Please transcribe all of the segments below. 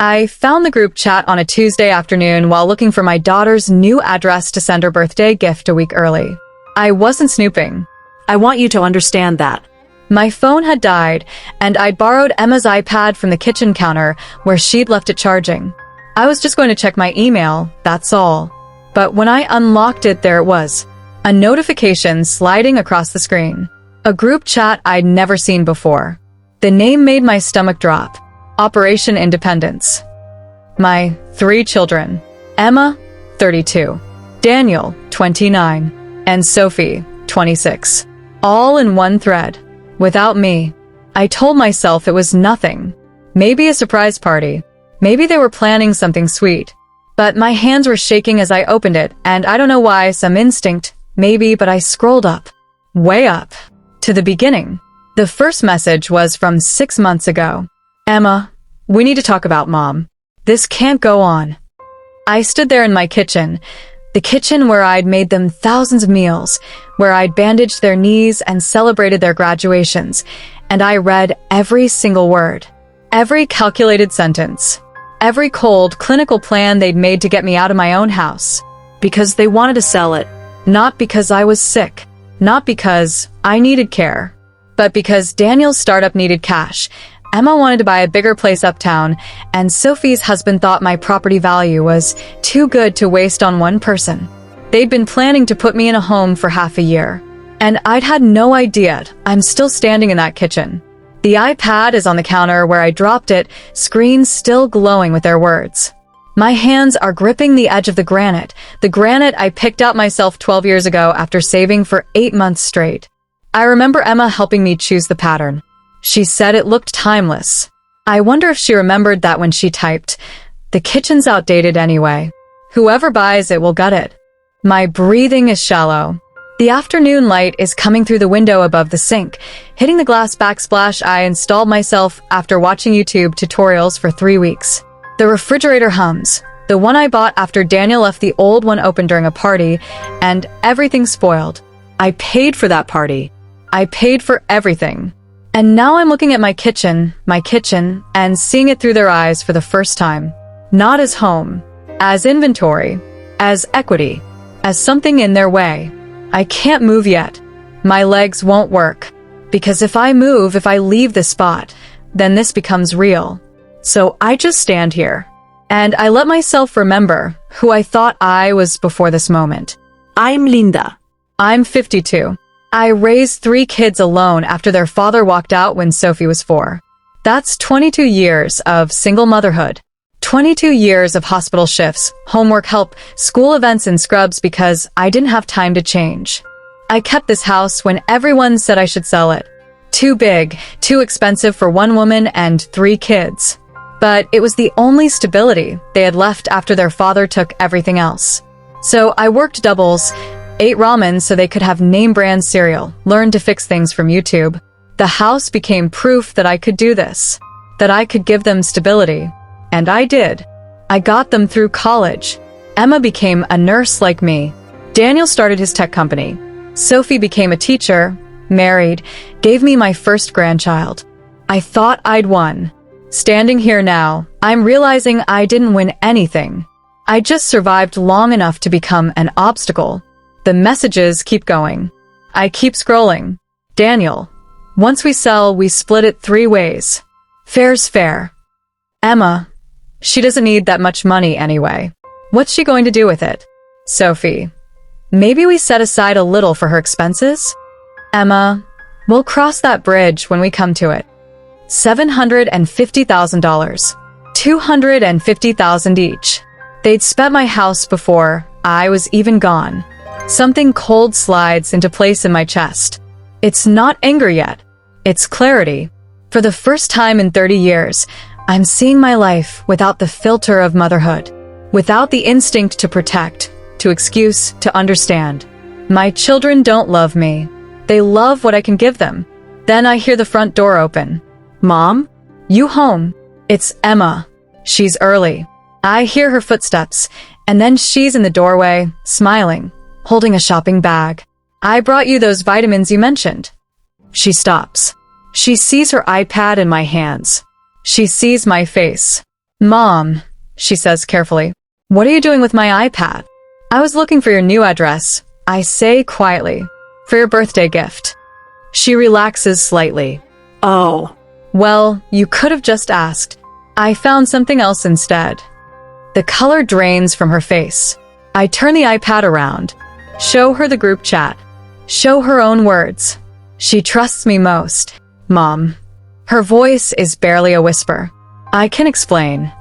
I found the group chat on a Tuesday afternoon while looking for my daughter's new address to send her birthday gift a week early. I wasn't snooping. I want you to understand that. My phone had died, and I'd borrowed Emma's iPad from the kitchen counter where she'd left it charging. I was just going to check my email, that's all. But when I unlocked it, there it was. A notification sliding across the screen. A group chat I'd never seen before. The name made my stomach drop. Operation Independence. My 3 children. Emma, 32. Daniel, 29. And Sophie, 26. All in one thread. Without me. I told myself it was nothing. Maybe a surprise party. Maybe they were planning something sweet. But my hands were shaking as I opened it, and I don't know why, some instinct, maybe, but I scrolled up. Way up. To the beginning. The first message was from 6 months ago. Emma, we need to talk about Mom. This can't go on. I stood there in my kitchen. The kitchen where I'd made them thousands of meals, where I'd bandaged their knees and celebrated their graduations, and I read every single word, every calculated sentence, every cold, clinical plan they'd made to get me out of my own house. Because they wanted to sell it. Not because I was sick, not because I needed care, but because Daniel's startup needed cash. Emma wanted to buy a bigger place uptown, and Sophie's husband thought my property value was too good to waste on one person. They'd been planning to put me in a home for half a year, and I'd had no idea. I'm still standing in that kitchen. The iPad is on the counter where I dropped it, screen still glowing with their words. My hands are gripping the edge of the granite I picked out myself 12 years ago after saving for 8 months straight. I remember Emma helping me choose the pattern. She said it looked timeless. I wonder if she remembered that when she typed, "The kitchen's outdated anyway. Whoever buys it will gut it." My breathing is shallow. The afternoon light is coming through the window above the sink, hitting the glass backsplash I installed myself after watching YouTube tutorials for 3 weeks. The refrigerator hums, the one I bought after Daniel left the old one open during a party, and everything's spoiled. I paid for that party. I paid for everything. And now I'm looking at my kitchen, and seeing it through their eyes for the first time. Not as home, as inventory, as equity, as something in their way. I can't move yet. My legs won't work. Because if I move, if I leave this spot, then this becomes real. So I just stand here. And I let myself remember who I thought I was before this moment. I'm Linda. I'm 52. I raised 3 kids alone after their father walked out when Sophie was 4. That's 22 years of single motherhood. 22 years of hospital shifts, homework help, school events and scrubs because I didn't have time to change. I kept this house when everyone said I should sell it. Too big, too expensive for 1 woman and 3 kids. But it was the only stability they had left after their father took everything else. So I worked doubles, ate ramen so they could have name-brand cereal, learned to fix things from YouTube. The house became proof that I could do this, that I could give them stability. And I did. I got them through college. Emma became a nurse like me. Daniel started his tech company. Sophie became a teacher, married, gave me my first grandchild. I thought I'd won. Standing here now, I'm realizing I didn't win anything. I just survived long enough to become an obstacle. The messages keep going. I keep scrolling. Daniel, once we sell, we split it 3 ways. Fair's fair. Emma, she doesn't need that much money anyway. What's she going to do with it? Sophie, maybe we set aside a little for her expenses? Emma, we'll cross that bridge when we come to it. $750,000. $250,000 each. They'd spent my house before I was even gone. Something cold slides into place in my chest. It's not anger yet. It's clarity. For the first time in 30 years, I'm seeing my life without the filter of motherhood, without the instinct to protect, to excuse, to understand. My children don't love me. They love what I can give them. Then I hear the front door open. Mom? You home? It's Emma. She's early. I hear her footsteps, and then she's in the doorway, smiling, holding a shopping bag. I brought you those vitamins you mentioned. She stops. She sees her iPad in my hands. She sees my face. Mom, she says carefully, what are you doing with my iPad? I was looking for your new address, I say quietly, for your birthday gift. She relaxes slightly. Oh. Well, you could have just asked. I found something else instead. The color drains from her face. I turn the iPad around, show her the group chat, show her own words. She trusts me most. Mom. Her voice is barely a whisper. I can explain.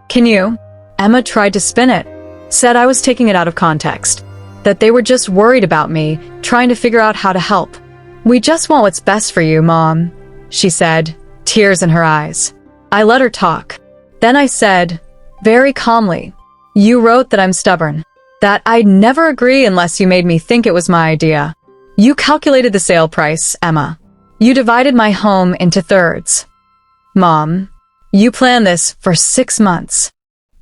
Can you? Emma tried to spin it, said I was taking it out of context, that they were just worried about me, trying to figure out how to help. We just want what's best for you, Mom, she said, tears in her eyes. I let her talk. Then I said, very calmly, you wrote that I'm stubborn, that I'd never agree unless you made me think it was my idea. You calculated the sale price, Emma. You divided my home into thirds. Mom, you planned this for 6 months.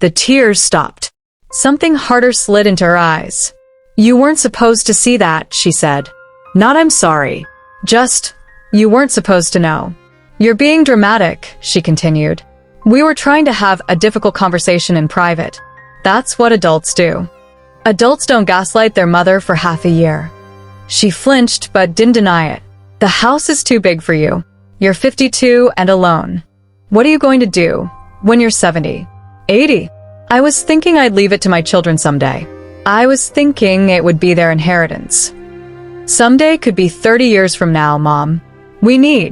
The tears stopped. Something harder slid into her eyes. You weren't supposed to see that, she said. Not I'm sorry. Just, you weren't supposed to know. You're being dramatic, she continued. We were trying to have a difficult conversation in private. That's what adults do. Adults don't gaslight their mother for half a year. She flinched but didn't deny it. The house is too big for you. You're 52 and alone. What are you going to do when you're 70, 80? I was thinking I'd leave it to my children someday. I was thinking it would be their inheritance. Someday could be 30 years from now, Mom.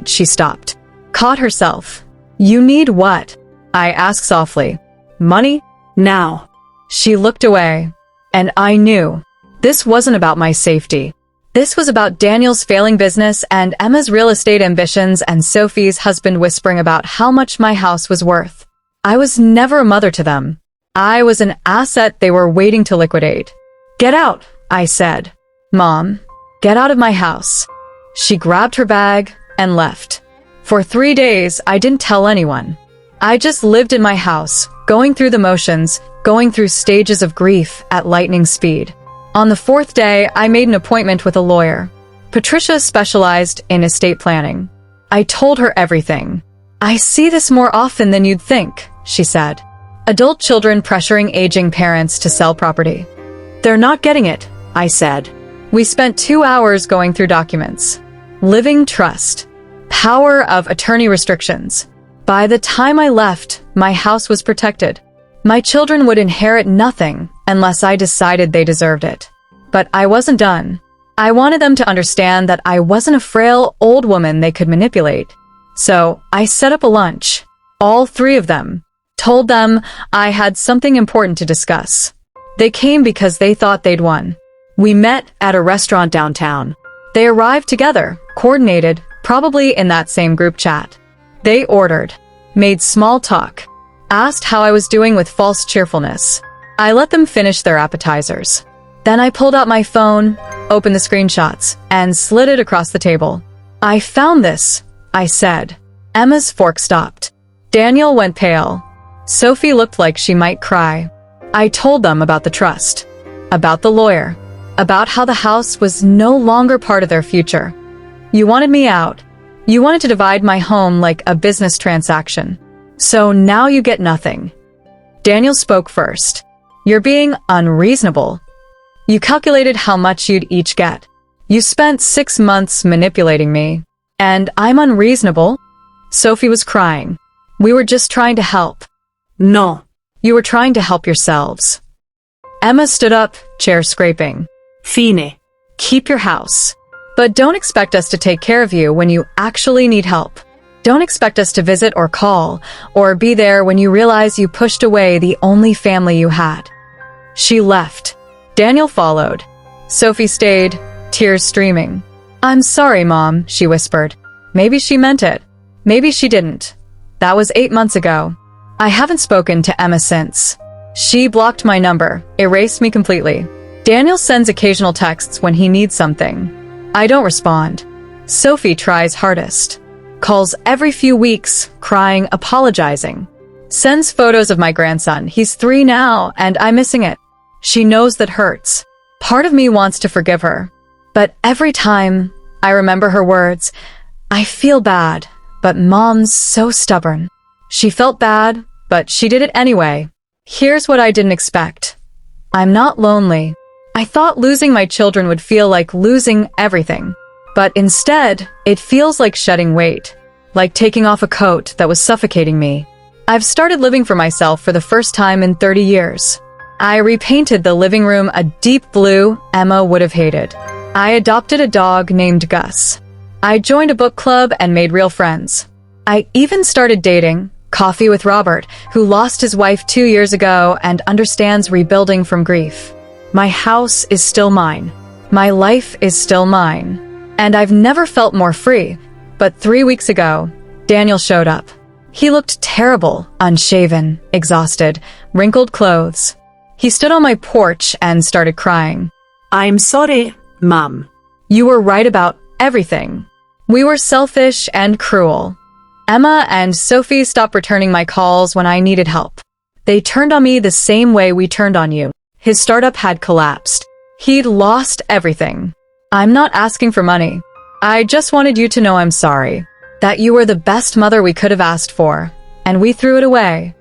She stopped, caught herself. You need what? I asked softly. Money? Now. She looked away, and I knew this wasn't about my safety. This was about Daniel's failing business and Emma's real estate ambitions and Sophie's husband whispering about how much my house was worth. I was never a mother to them. I was an asset they were waiting to liquidate. Get out, I said. Mom, get out of my house. She grabbed her bag and left. For 3 days, I didn't tell anyone. I just lived in my house, going through the motions, going through stages of grief at lightning speed. On the 4th day, I made an appointment with a lawyer. Patricia specialized in estate planning. I told her everything. I see this more often than you'd think, she said. Adult children pressuring aging parents to sell property. They're not getting it, I said. We spent 2 hours going through documents. Living trust. Power of attorney restrictions. By the time I left, my house was protected. My children would inherit nothing unless I decided they deserved it. But I wasn't done. I wanted them to understand that I wasn't a frail old woman they could manipulate. So I set up a lunch. All 3 of them. Told them I had something important to discuss. They came because they thought they'd won. We met at a restaurant downtown. They arrived together, coordinated, probably in that same group chat. They ordered, made small talk, asked how I was doing with false cheerfulness. I let them finish their appetizers. Then I pulled out my phone, opened the screenshots, and slid it across the table. I found this, I said. Emma's fork stopped. Daniel went pale. Sophie looked like she might cry. I told them about the trust, about the lawyer, about how the house was no longer part of their future. You wanted me out. You wanted to divide my home like a business transaction. So now you get nothing. Daniel spoke first. You're being unreasonable. You calculated how much you'd each get. You spent 6 months manipulating me. And I'm unreasonable? Sophie was crying. We were just trying to help. No. You were trying to help yourselves. Emma stood up, chair scraping. Fine. Keep your house. But don't expect us to take care of you when you actually need help. Don't expect us to visit or call, or be there when you realize you pushed away the only family you had. She left. Daniel followed. Sophie stayed, tears streaming. I'm sorry, Mom, she whispered. Maybe she meant it. Maybe she didn't. That was 8 months ago. I haven't spoken to Emma since. She blocked my number, erased me completely. Daniel sends occasional texts when he needs something. I don't respond. Sophie tries hardest. Calls every few weeks, crying, apologizing. Sends photos of my grandson. He's 3 now, and I'm missing it. She knows that hurts. Part of me wants to forgive her. But every time I remember her words, I feel bad, but Mom's so stubborn. She felt bad, but she did it anyway. Here's what I didn't expect. I'm not lonely. I thought losing my children would feel like losing everything. But instead, it feels like shedding weight, like taking off a coat that was suffocating me. I've started living for myself for the first time in 30 years. I repainted the living room a deep blue Emma would have hated. I adopted a dog named Gus. I joined a book club and made real friends. I even started dating Coffee with Robert, who lost his wife 2 years ago and understands rebuilding from grief. My house is still mine. My life is still mine. And I've never felt more free. But 3 weeks ago, Daniel showed up. He looked terrible, unshaven, exhausted, wrinkled clothes. He stood on my porch and started crying. I'm sorry, Mom. You were right about everything. We were selfish and cruel. Emma and Sophie stopped returning my calls when I needed help. They turned on me the same way we turned on you. His startup had collapsed. He'd lost everything. I'm not asking for money. I just wanted you to know I'm sorry. That you were the best mother we could have asked for, and we threw it away.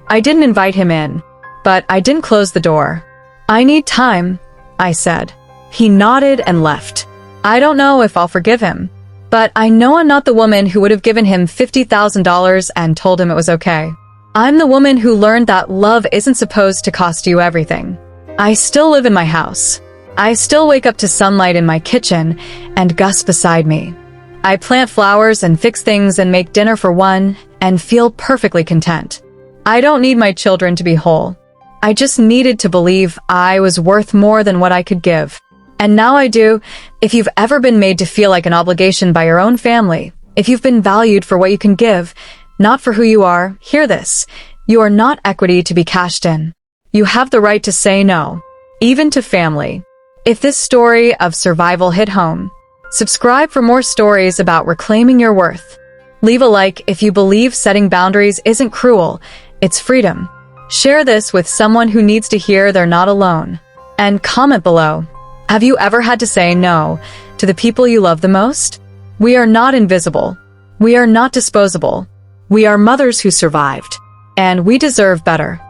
I didn't invite him in, but I didn't close the door. I need time, I said. He nodded and left. I don't know if I'll forgive him, but I know I'm not the woman who would have given him $50,000 and told him it was okay. I'm the woman who learned that love isn't supposed to cost you everything. I still live in my house. I still wake up to sunlight in my kitchen and Gus beside me. I plant flowers and fix things and make dinner for one and feel perfectly content. I don't need my children to be whole. I just needed to believe I was worth more than what I could give. And now I do. If you've ever been made to feel like an obligation by your own family, if you've been valued for what you can give, not for who you are, hear this. You are not equity to be cashed in. You have the right to say no, even to family. If this story of survival hit home, subscribe for more stories about reclaiming your worth. Leave a like if you believe setting boundaries isn't cruel, it's freedom. Share this with someone who needs to hear they're not alone. And comment below. Have you ever had to say no to the people you love the most? We are not invisible. We are not disposable. We are mothers who survived. And we deserve better.